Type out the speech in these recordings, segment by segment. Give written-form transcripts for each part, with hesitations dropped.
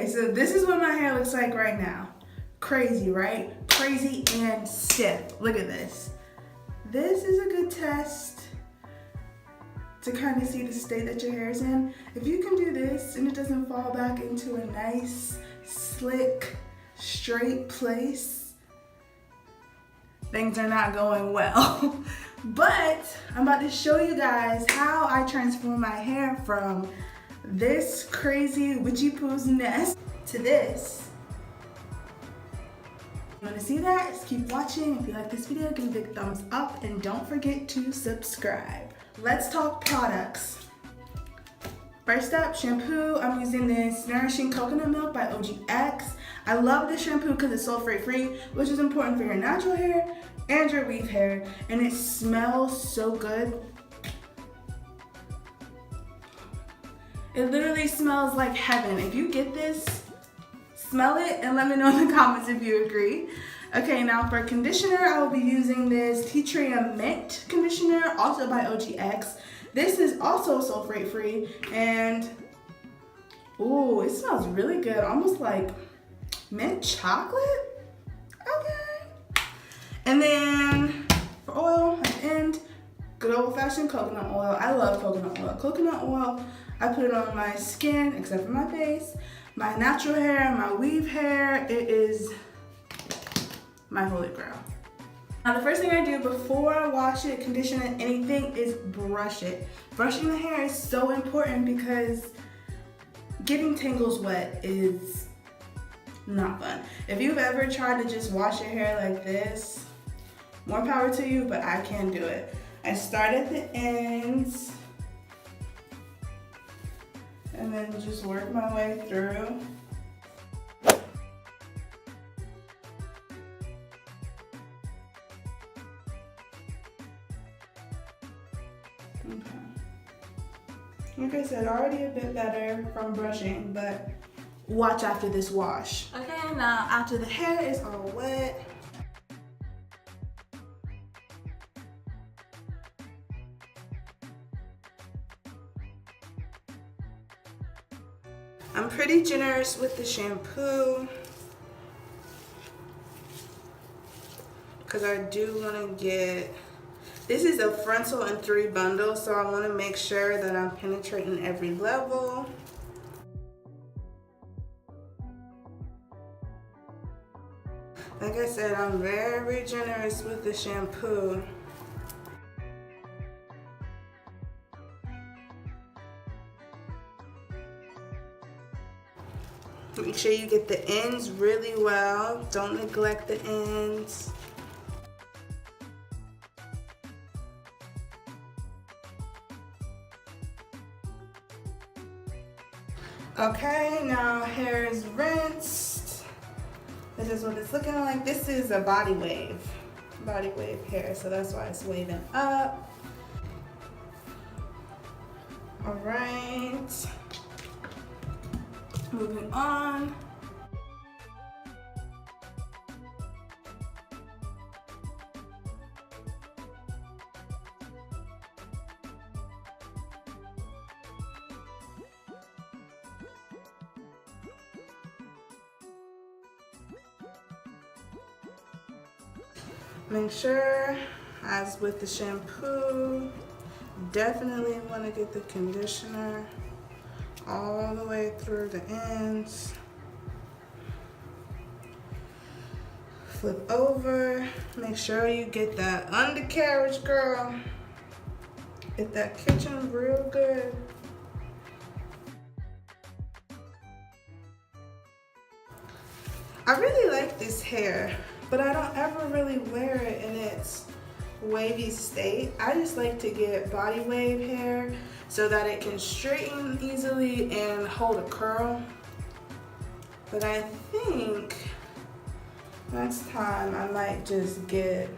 Okay, so this is what my hair looks like right now. Crazy, right? Crazy and stiff. Look at this. This is a good test to kind of see the state that your hair is in. If you can do this and it doesn't fall back into a nice, slick, straight place, things are not going well. But I'm about to show you guys how I transform my hair from this crazy witchy poo's nest to this. You want to see that? Just keep watching. If you like this video, give it a big thumbs up and don't forget to subscribe. Let's talk products. First up, shampoo. I'm using this Nourishing Coconut Milk by OGX. I love this shampoo because it's sulfate free, which is important for your natural hair and your weave hair, and it smells so good. It literally smells like heaven. If you get this, smell it and let me know in the comments if you agree. Okay, now for conditioner, I will be using this Tea Tree Mint conditioner, also by OGX. This is also sulfate free, and ooh, it smells really good, almost like mint chocolate. Okay. And then for oil at the end, good old fashioned coconut oil. I love coconut oil. Coconut oil, I put it on my skin, except for my face, my natural hair, my weave hair. It is my holy grail. Now the first thing I do before I wash it, condition it, anything, is brush it. Brushing the hair is so important because getting tangles wet is not fun. If you've ever tried to just wash your hair like this, more power to you, but I can't do it. I start at the ends and then just work my way through. Okay. Like I said, already a bit better from brushing, but watch after this wash. Okay, now after the hair is all wet, I'm pretty generous with the shampoo because I do want to get, this is a frontal and 3 bundle, so I want to make sure that I'm penetrating every level. Like I said, I'm very generous with the shampoo. Make sure you get the ends really well. Don't neglect the ends. Okay, now hair is rinsed. This is what it's looking like. This is a body wave hair, so that's why it's waving up. All right. Moving on. Make sure, as with the shampoo, definitely want to get the conditioner all the way through the ends. Flip over, make sure you get that undercarriage, girl. Get that kitchen real good. I really like this hair, but I don't ever really wear it in its wavy state. I just like to get body wave hair so that it can straighten easily and hold a curl. But I think next time I might just get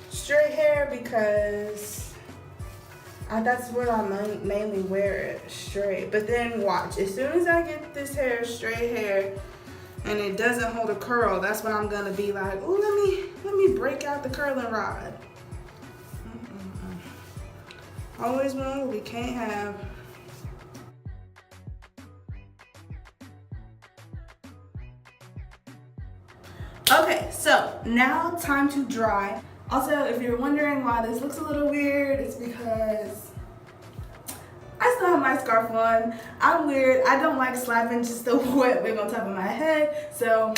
straight hair because that's where I mainly wear it, straight. But then watch, as soon as I get this hair straight hair and it doesn't hold a curl, that's when I'm gonna be like, oh, let me break out the curling rod. Always one we can't have. Okay, so now time to dry. Also, if you're wondering why this looks a little weird, it's because I still have my scarf on. I'm weird. I don't like slapping just a wet wig on top of my head, so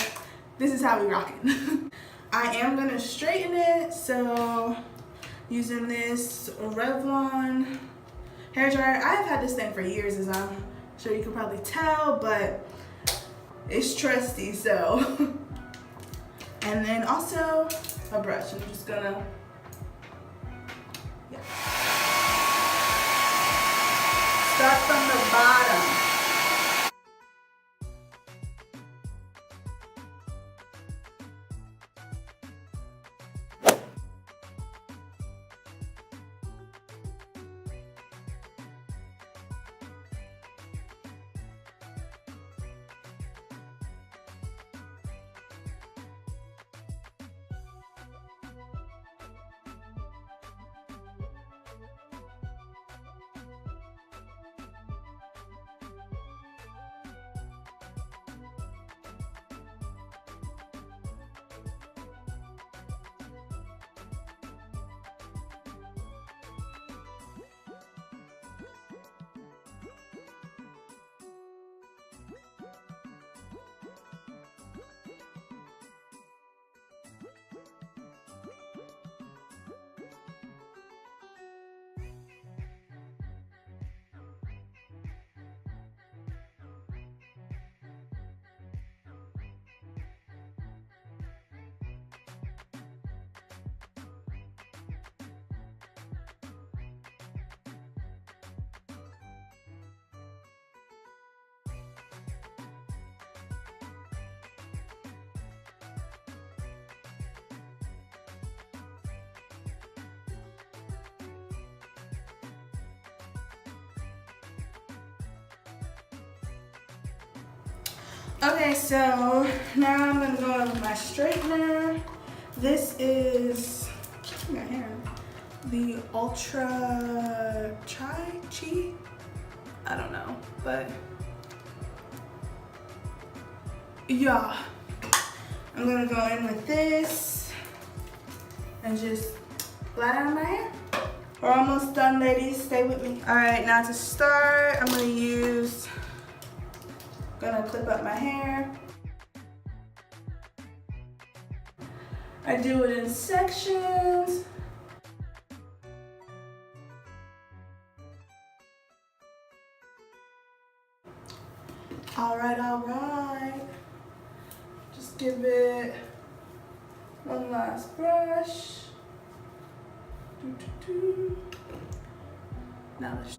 this is how we rock it. I am gonna straighten it, so using this Revlon hair dryer. I have had this thing for years, as I'm sure you can probably tell, but it's trusty, so. And then also a brush. I'm just gonna, yeah. Start from the bottom. Okay, so now I'm gonna go in with my straightener. This is, I got hair, the Ultra Chi? I don't know, but yeah. I'm gonna go in with this and just flat out my hair. We're almost done, ladies, stay with me. All right, now to start, I'm gonna clip up my hair. I do it in sections. All right. Just give it one last brush. Now let's.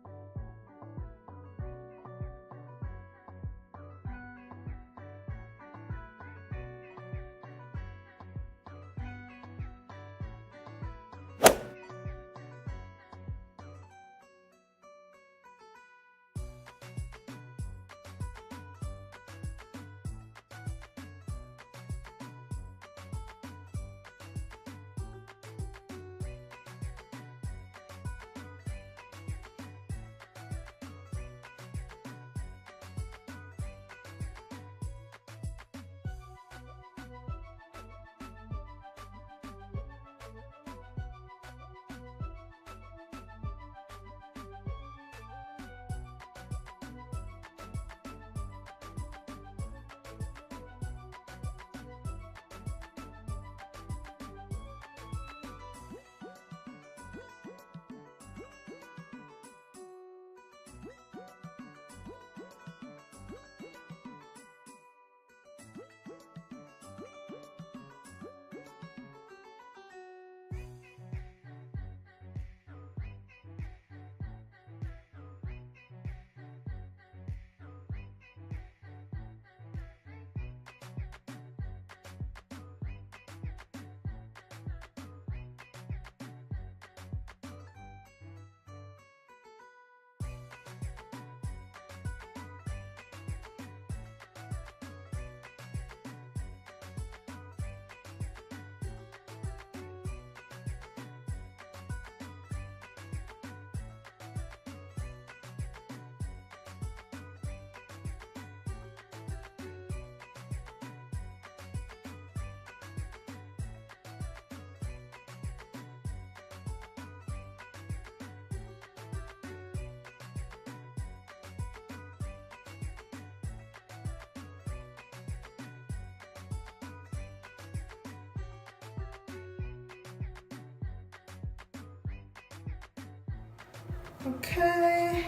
Okay.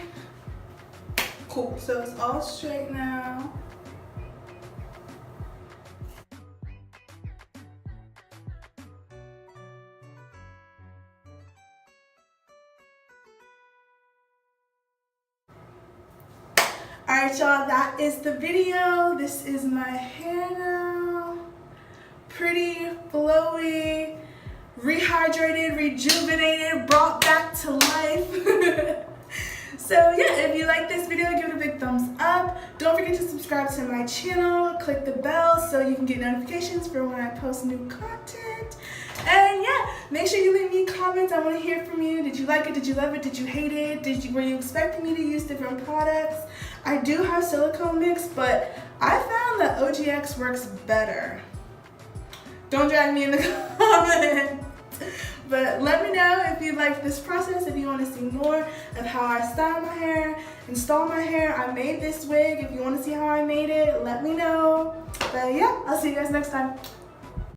Cool, so it's all straight now. Alright y'all, that is the video. This is my hair now. Pretty, flowy, rehydrated, rejuvenated, brought back to life. So yeah, if you like this video, give it a big thumbs up. Don't forget to subscribe to my channel. Click the bell so you can get notifications for when I post new content. And yeah, make sure you leave me comments. I want to hear from you. Did you like it? Did you love it? Did you hate it? Were you expecting me to use different products? I do have silicone mix, but I found that OGX works better. Don't drag me in the comments. But let me know if you like this process, if you want to see more of how I style my hair, install my hair. I made this wig. If you want to see how I made it, let me know. But yeah, I'll see you guys next time.